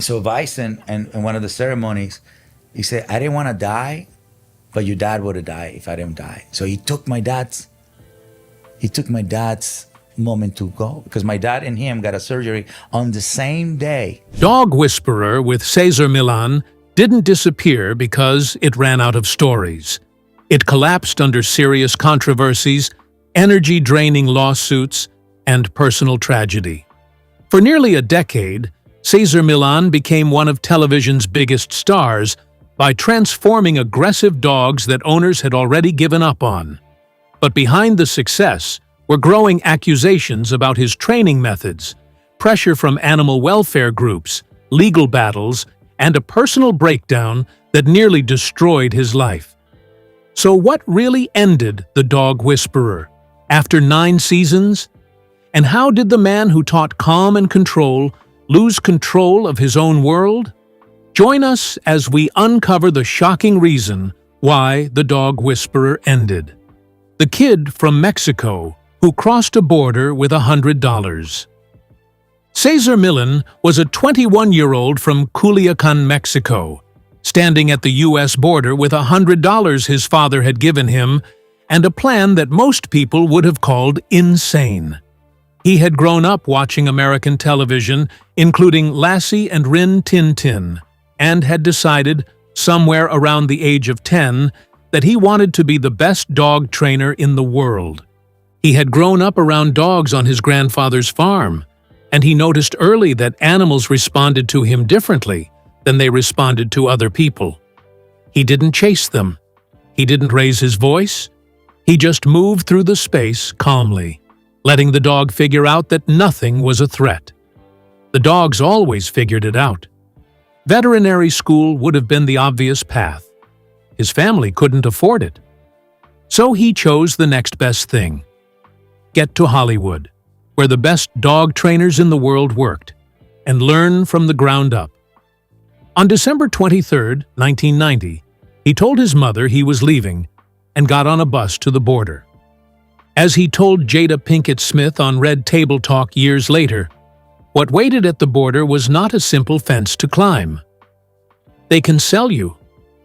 so Bison, in one of the ceremonies, he said, I didn't want to die, but your dad would have died if I didn't die. So he took my dad's moment to go, because my dad and him got a surgery on the same day. Dog Whisperer with Cesar Millan didn't disappear because it ran out of stories. It collapsed under serious controversies, energy-draining lawsuits, and personal tragedy. For nearly a decade, Cesar Millan became one of television's biggest stars by transforming aggressive dogs that owners had already given up on. But behind the success were growing accusations about his training methods, pressure from animal welfare groups, legal battles, and a personal breakdown that nearly destroyed his life. So what really ended the Dog Whisperer? After 9 seasons? And how did the man who taught calm and control lose control of his own world? Join us as we uncover the shocking reason why the Dog Whisperer ended. The kid from Mexico who crossed a border with $100. Cesar Millan was a 21-year-old from Culiacan, Mexico, standing at the U.S. border with $100 his father had given him and a plan that most people would have called insane. He had grown up watching American television, including Lassie and Rin Tin Tin, and had decided, somewhere around the age of 10, that he wanted to be the best dog trainer in the world. He had grown up around dogs on his grandfather's farm, and he noticed early that animals responded to him differently than they responded to other people. He didn't chase them. He didn't raise his voice. He just moved through the space calmly, letting the dog figure out that nothing was a threat. The dogs always figured it out. Veterinary school would have been the obvious path. His family couldn't afford it. So he chose the next best thing: get to Hollywood, where the best dog trainers in the world worked, and learn from the ground up. On December 23, 1990, he told his mother he was leaving and got on a bus to the border. As he told Jada Pinkett Smith on Red Table Talk years later, what waited at the border was not a simple fence to climb. They can sell you.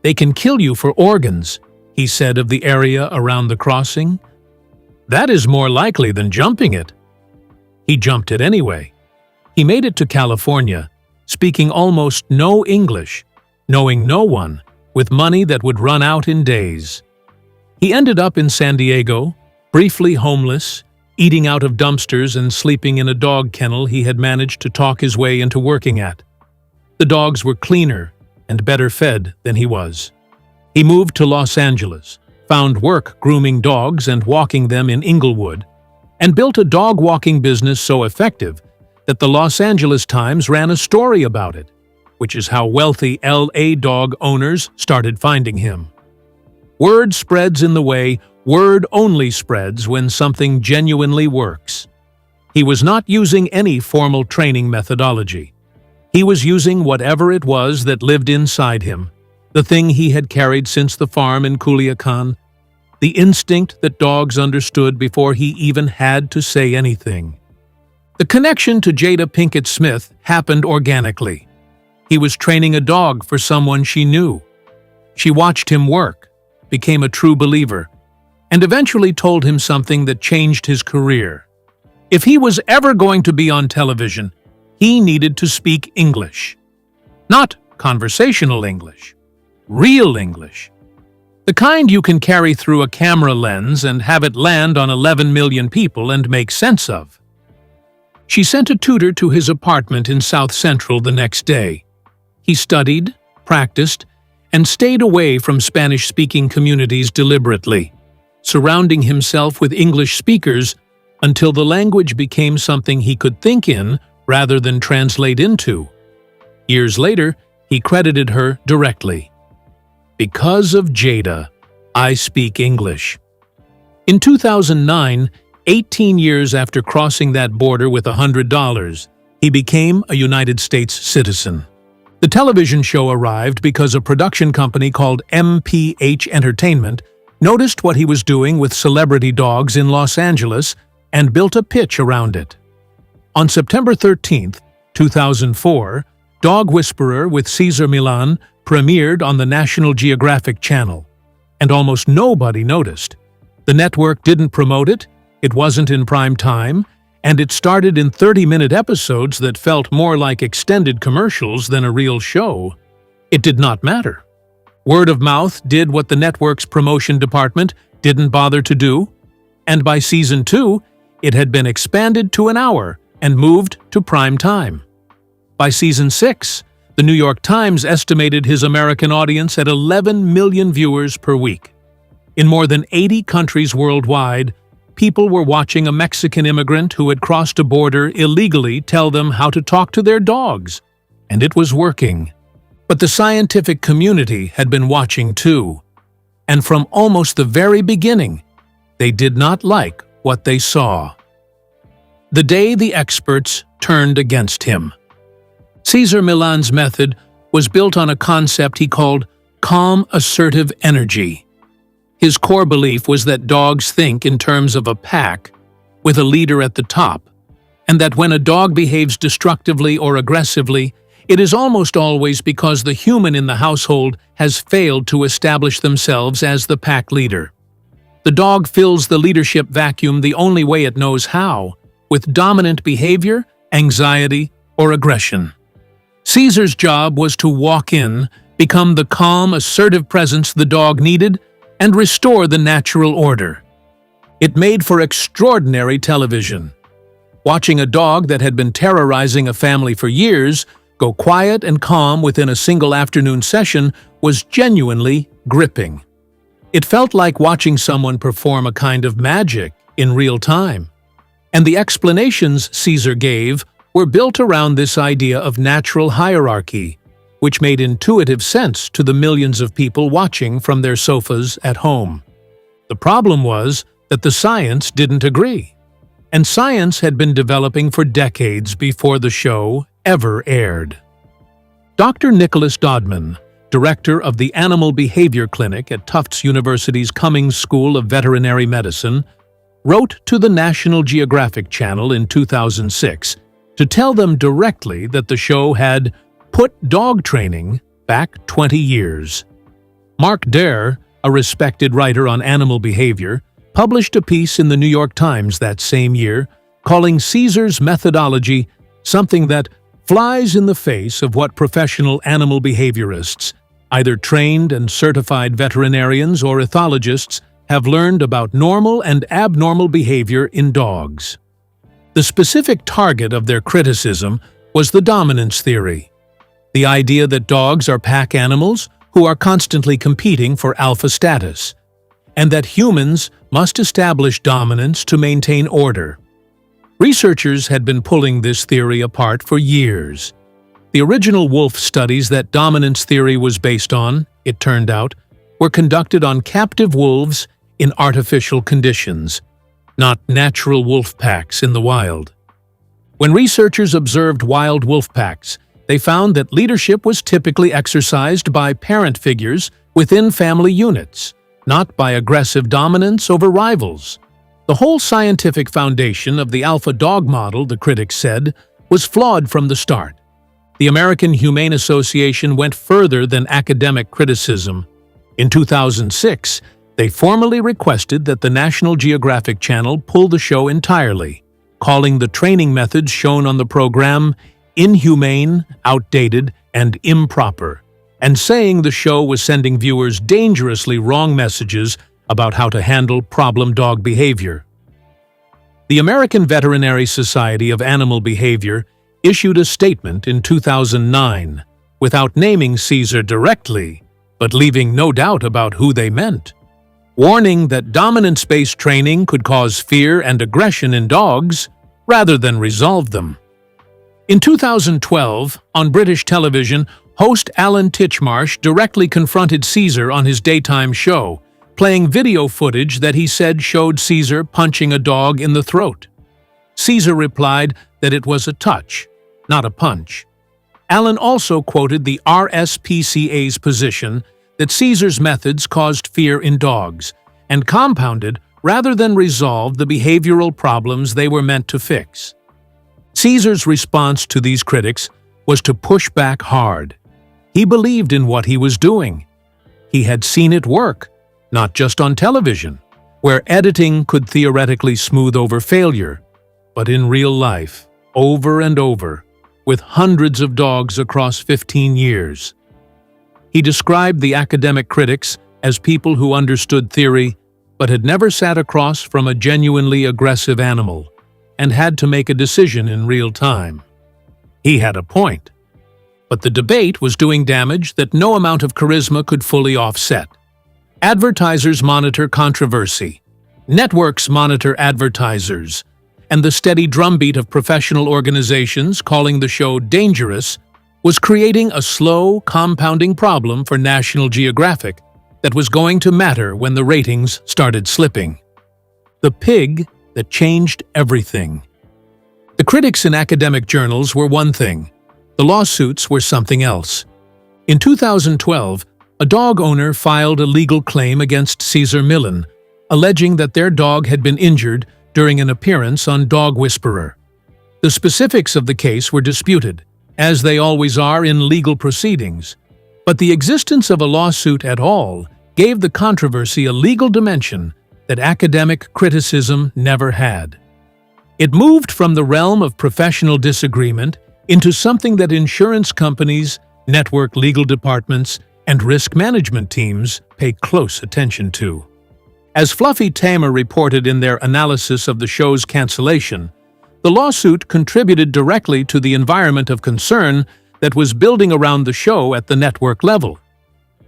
They can kill you for organs, he said of the area around the crossing. That is more likely than jumping it. He jumped it anyway. He made it to California, speaking almost no English, knowing no one, with money that would run out in days. He ended up in San Diego, briefly homeless, eating out of dumpsters and sleeping in a dog kennel he had managed to talk his way into working at. The dogs were cleaner and better fed than he was. He moved to Los Angeles, found work grooming dogs and walking them in Inglewood, and built a dog walking business so effective that the Los Angeles Times ran a story about it, which is how wealthy LA dog owners started finding him. Word spreads in the way word only spreads when something genuinely works. He was not using any formal training methodology. He was using whatever it was that lived inside him, the thing he had carried since the farm in Culiacan, the instinct that dogs understood before he even had to say anything. The connection to Jada Pinkett Smith happened organically. He was training a dog for someone she knew. She watched him work, became a true believer, and eventually told him something that changed his career. If he was ever going to be on television, he needed to speak English. Not conversational English, real English. The kind you can carry through a camera lens and have it land on 11 million people and make sense of. She sent a tutor to his apartment in South Central the next day. He studied, practiced, and stayed away from Spanish-speaking communities deliberately, surrounding himself with English speakers until the language became something he could think in rather than translate into. Years later, he credited her directly. Because of Jada, I speak English. In 2009, 18 years after crossing that border with $100, he became a United States citizen. The television show arrived because a production company called MPH Entertainment noticed what he was doing with celebrity dogs in Los Angeles and built a pitch around it. On September 13, 2004, Dog Whisperer with Cesar Millan premiered on the National Geographic Channel, and almost nobody noticed. The network didn't promote it, it wasn't in prime time, and it started in 30-minute episodes that felt more like extended commercials than a real show. It did not matter. Word of mouth did what the network's promotion department didn't bother to do, and by season 2, it had been expanded to an hour and moved to prime time. By season 6, the New York Times estimated his American audience at 11 million viewers per week. In more than 80 countries worldwide, people were watching a Mexican immigrant who had crossed a border illegally tell them how to talk to their dogs, and it was working. But the scientific community had been watching too, and from almost the very beginning, they did not like what they saw. The day the experts turned against him. Cesar Millan's method was built on a concept he called calm, assertive energy. His core belief was that dogs think in terms of a pack, with a leader at the top, and that when a dog behaves destructively or aggressively, it is almost always because the human in the household has failed to establish themselves as the pack leader. The dog fills the leadership vacuum the only way it knows how, with dominant behavior, anxiety, or aggression. Cesar's job was to walk in, become the calm, assertive presence the dog needed, and restore the natural order. It made for extraordinary television. Watching a dog that had been terrorizing a family for years go quiet and calm within a single afternoon session was genuinely gripping. It felt like watching someone perform a kind of magic in real time. And the explanations Cesar gave were built around this idea of natural hierarchy, which made intuitive sense to the millions of people watching from their sofas at home. The problem was that the science didn't agree, and science had been developing for decades before the show ever aired. Dr. Nicholas Dodman, director of the Animal Behavior Clinic at Tufts University's Cummings School of Veterinary Medicine, wrote to the National Geographic Channel in 2006 to tell them directly that the show had put dog training back 20 years. Mark Dare, a respected writer on animal behavior, published a piece in the New York Times that same year calling Cesar's methodology something that flies in the face of what professional animal behaviorists, either trained and certified veterinarians or ethologists, have learned about normal and abnormal behavior in dogs. The specific target of their criticism was the dominance theory, the idea that dogs are pack animals who are constantly competing for alpha status, and that humans must establish dominance to maintain order. Researchers had been pulling this theory apart for years. The original wolf studies that dominance theory was based on, it turned out, were conducted on captive wolves in artificial conditions, not natural wolf packs in the wild. When researchers observed wild wolf packs, they found that leadership was typically exercised by parent figures within family units, not by aggressive dominance over rivals. The whole scientific foundation of the alpha dog model, the critics said, was flawed from the start. The American Humane Association went further than academic criticism. In 2006, they formally requested that the National Geographic Channel pull the show entirely, calling the training methods shown on the program inhumane, outdated, and improper, and saying the show was sending viewers dangerously wrong messages about how to handle problem dog behavior. The American Veterinary Society of Animal Behavior issued a statement in 2009, without naming Cesar directly, but leaving no doubt about who they meant, warning that dominance-based training could cause fear and aggression in dogs rather than resolve them. In 2012, on British television, host Alan Titchmarsh directly confronted Cesar on his daytime show, playing video footage that he said showed Cesar punching a dog in the throat. Cesar replied that it was a touch, not a punch. Alan also quoted the RSPCA's position that Cesar's methods caused fear in dogs and compounded rather than resolved the behavioral problems they were meant to fix. Cesar's response to these critics was to push back hard. He believed in what he was doing. He had seen it work, not just on television, where editing could theoretically smooth over failure, but in real life, over and over, with hundreds of dogs across 15 years. He described the academic critics as people who understood theory but had never sat across from a genuinely aggressive animal and had to make a decision in real time. He had a point. But the debate was doing damage that no amount of charisma could fully offset. Advertisers monitor controversy. Networks monitor advertisers. And the steady drumbeat of professional organizations calling the show dangerous was creating a slow, compounding problem for National Geographic that was going to matter when the ratings started slipping. The pig that changed everything. The critics in academic journals were one thing. The lawsuits were something else. In 2012, a dog owner filed a legal claim against Cesar Millan, alleging that their dog had been injured during an appearance on Dog Whisperer. The specifics of the case were disputed, as they always are in legal proceedings, but the existence of a lawsuit at all gave the controversy a legal dimension that academic criticism never had. It moved from the realm of professional disagreement into something that insurance companies, network legal departments, and risk management teams pay close attention to. As Fluffy Tamer reported in their analysis of the show's cancellation, the lawsuit contributed directly to the environment of concern that was building around the show at the network level.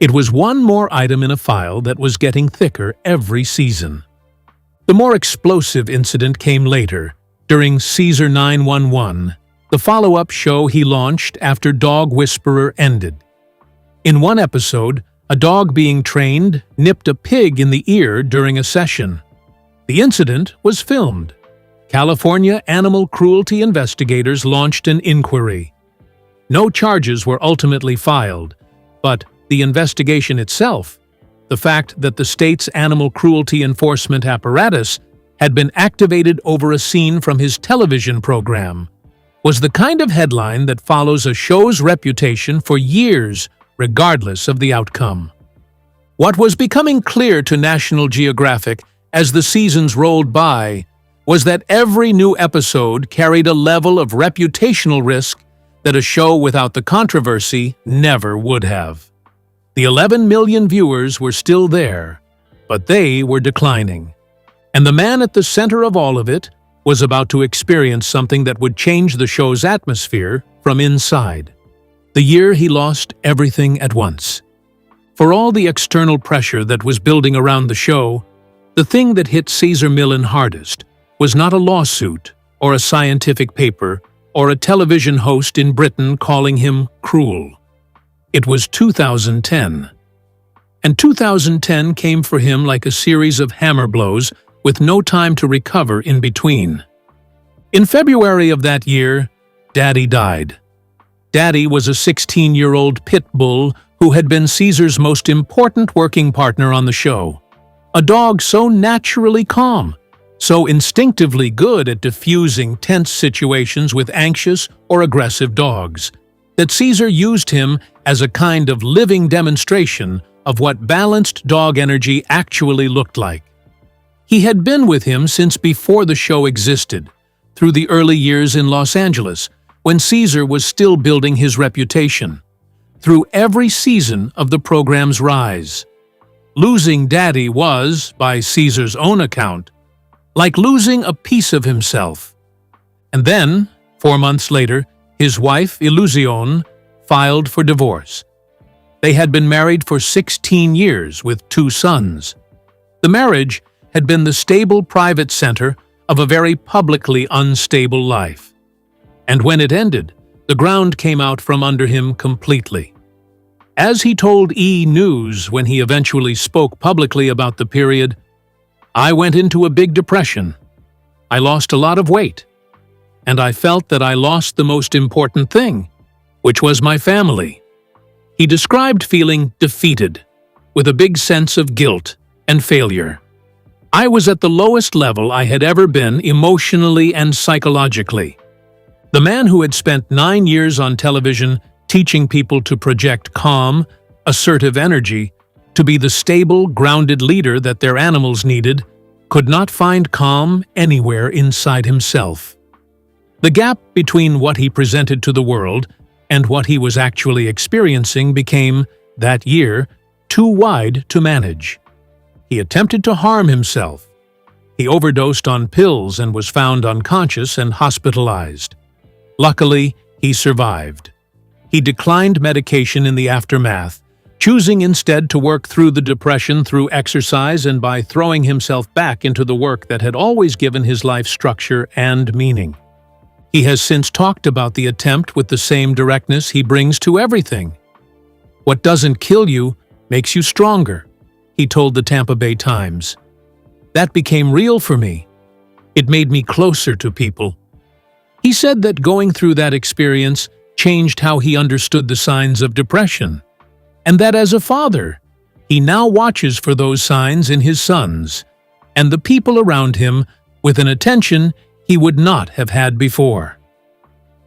It was one more item in a file that was getting thicker every season. The more explosive incident came later, during Cesar 911, the follow-up show he launched after Dog Whisperer ended. In one episode, a dog being trained nipped a pig in the ear during a session. The incident was filmed. California animal cruelty investigators launched an inquiry. No charges were ultimately filed, but the investigation itself, the fact that the state's animal cruelty enforcement apparatus had been activated over a scene from his television program, was the kind of headline that follows a show's reputation for years, regardless of the outcome. What was becoming clear to National Geographic as the seasons rolled by was that every new episode carried a level of reputational risk that a show without the controversy never would have. The 11 million viewers were still there, but they were declining. And the man at the center of all of it was about to experience something that would change the show's atmosphere from inside. The year he lost everything at once. For all the external pressure that was building around the show, the thing that hit Cesar Millan hardest was not a lawsuit or a scientific paper or a television host in Britain calling him cruel. It was 2010. And 2010 came for him like a series of hammer blows with no time to recover in between. In February of that year, Daddy died. Daddy was a 16-year-old pit bull who had been Cesar's most important working partner on the show. A dog so naturally calm, so instinctively good at diffusing tense situations with anxious or aggressive dogs, that Cesar used him as a kind of living demonstration of what balanced dog energy actually looked like. He had been with him since before the show existed, through the early years in Los Angeles, when Cesar was still building his reputation, through every season of the program's rise. Losing Daddy was, by Cesar's own account, like losing a piece of himself. And then, 4 months later, his wife, Illusion, filed for divorce. They had been married for 16 years with 2 sons. The marriage had been the stable private center of a very publicly unstable life. And when it ended, the ground came out from under him completely. As he told E! News when he eventually spoke publicly about the period, "I went into a big depression. I lost a lot of weight. And I felt that I lost the most important thing, which was my family." He described feeling defeated, with a big sense of guilt and failure. "I was at the lowest level I had ever been emotionally and psychologically. The man who had spent 9 years on television teaching people to project calm, assertive energy, to be the stable, grounded leader that their animals needed, could not find calm anywhere inside himself. The gap between what he presented to the world and what he was actually experiencing became, that year, too wide to manage. He attempted to harm himself. He overdosed on pills and was found unconscious and hospitalized. Luckily, he survived. He declined medication in the aftermath, choosing instead to work through the depression through exercise and by throwing himself back into the work that had always given his life structure and meaning. He has since talked about the attempt with the same directness he brings to everything. "What doesn't kill you makes you stronger," he told the Tampa Bay Times. "That became real for me. It made me closer to people." He said that going through that experience changed how he understood the signs of depression, and that as a father, he now watches for those signs in his sons and the people around him with an attention he would not have had before.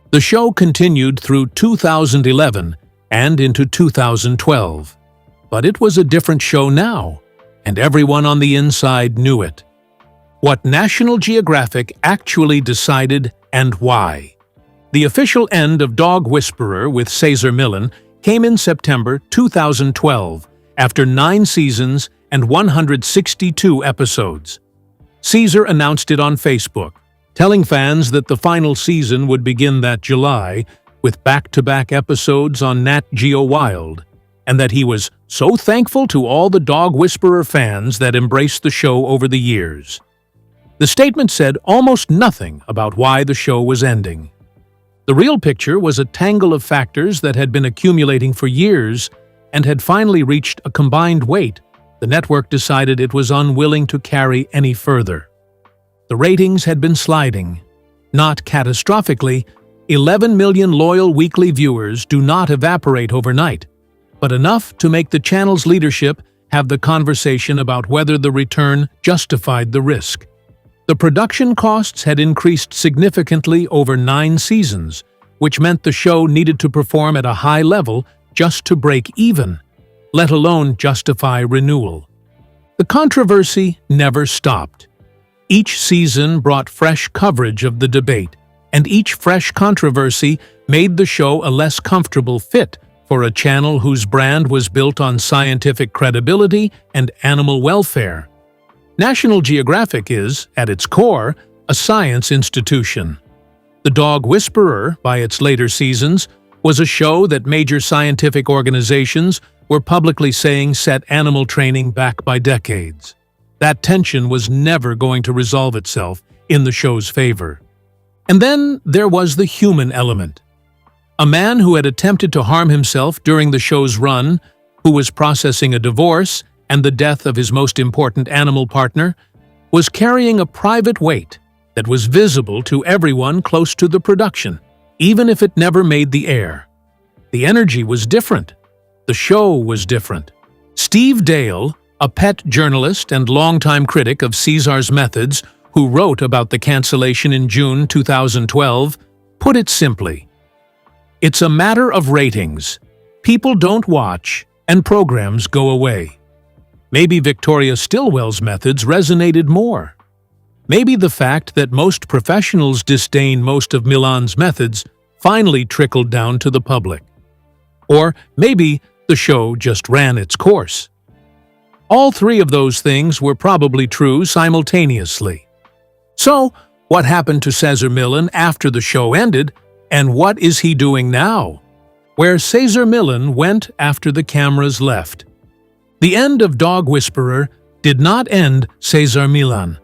The show continued through 2011 and into 2012, but it was a different show now, and everyone on the inside knew it. What National Geographic actually decided and why. The official end of Dog Whisperer with Cesar Millan came in September 2012, after 9 seasons and 162 episodes. Cesar announced it on Facebook, telling fans that the final season would begin that July with back-to-back episodes on Nat Geo Wild, and that he was so thankful to all the Dog Whisperer fans that embraced the show over the years. The statement said almost nothing about why the show was ending. The real picture was a tangle of factors that had been accumulating for years and had finally reached a combined weight. The network decided it was unwilling to carry any further. The ratings had been sliding. Not catastrophically, 11 million loyal weekly viewers do not evaporate overnight, but enough to make the channel's leadership have the conversation about whether the return justified the risk. The production costs had increased significantly over 9 seasons, which meant the show needed to perform at a high level just to break even, let alone justify renewal. The controversy never stopped. Each season brought fresh coverage of the debate, and each fresh controversy made the show a less comfortable fit for a channel whose brand was built on scientific credibility and animal welfare. National Geographic is, at its core, a science institution. The Dog Whisperer, by its later seasons, was a show that major scientific organizations were publicly saying set animal training back by decades. That tension was never going to resolve itself in the show's favor. And then there was the human element. A man who had attempted to harm himself during the show's run, who was processing a divorce and the death of his most important animal partner, was carrying a private weight that was visible to everyone close to the production, even if it never made the air. The energy was different. The show was different. Steve Dale, a pet journalist and longtime critic of Cesar's methods, who wrote about the cancellation in June 2012, put it simply: "It's a matter of ratings. People don't watch, and programs go away." Maybe Victoria Stilwell's methods resonated more. Maybe the fact that most professionals disdain most of Millan's methods finally trickled down to the public. Or maybe the show just ran its course. All 3 of those things were probably true simultaneously. So, what happened to Cesar Millan after the show ended, and what is he doing now? Where Cesar Millan went after the cameras left. The end of Dog Whisperer did not end Cesar Millan.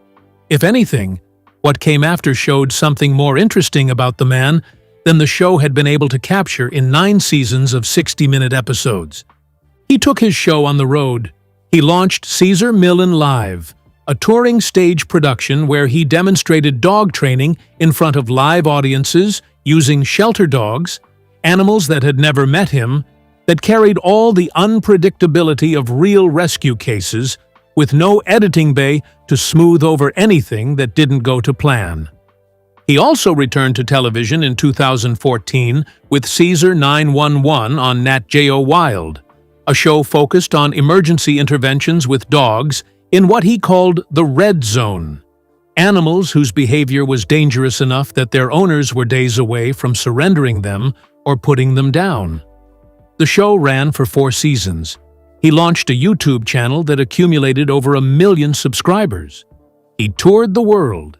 If anything, what came after showed something more interesting about the man than the show had been able to capture in 9 seasons of 60-minute episodes. He took his show on the road. He launched Cesar Millan Live, a touring stage production where he demonstrated dog training in front of live audiences using shelter dogs, animals that had never met him, that carried all the unpredictability of real rescue cases, with no editing bay to smooth over anything that didn't go to plan. He also returned to television in 2014 with Cesar 911 on Nat Geo Wild, a show focused on emergency interventions with dogs in what he called the red zone, animals whose behavior was dangerous enough that their owners were days away from surrendering them or putting them down. The show ran for 4 seasons. He launched a YouTube channel that accumulated over 1 million subscribers. He toured the world.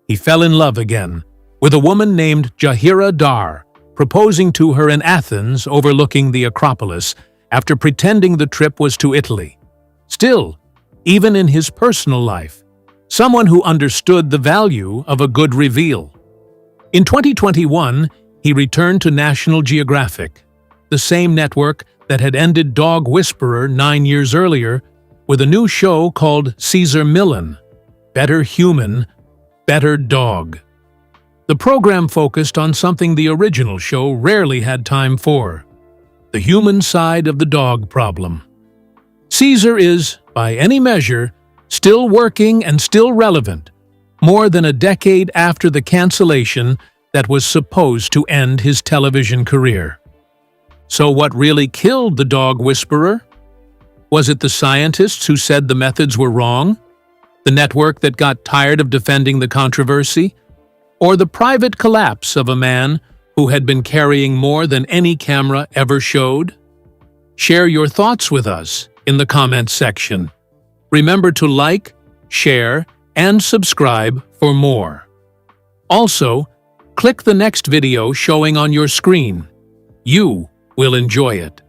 He fell in love again with a woman named Jahira Dar, proposing to her in Athens overlooking the Acropolis after pretending the trip was to Italy. Still, even in his personal life, someone who understood the value of a good reveal. In 2021, he returned to National Geographic, the same network that had ended Dog Whisperer 9 years earlier, with a new show called Cesar Millan, Better Human, Better Dog. The program focused on something the original show rarely had time for: the human side of the dog problem. Cesar is, by any measure, still working and still relevant, more than a decade after the cancellation that was supposed to end his television career. So what really killed the Dog Whisperer? Was it the scientists who said the methods were wrong? The network that got tired of defending the controversy? Or the private collapse of a man who had been carrying more than any camera ever showed? Share your thoughts with us in the comments section. Remember to like, share, and subscribe for more. Also, click the next video showing on your screen. You will enjoy it.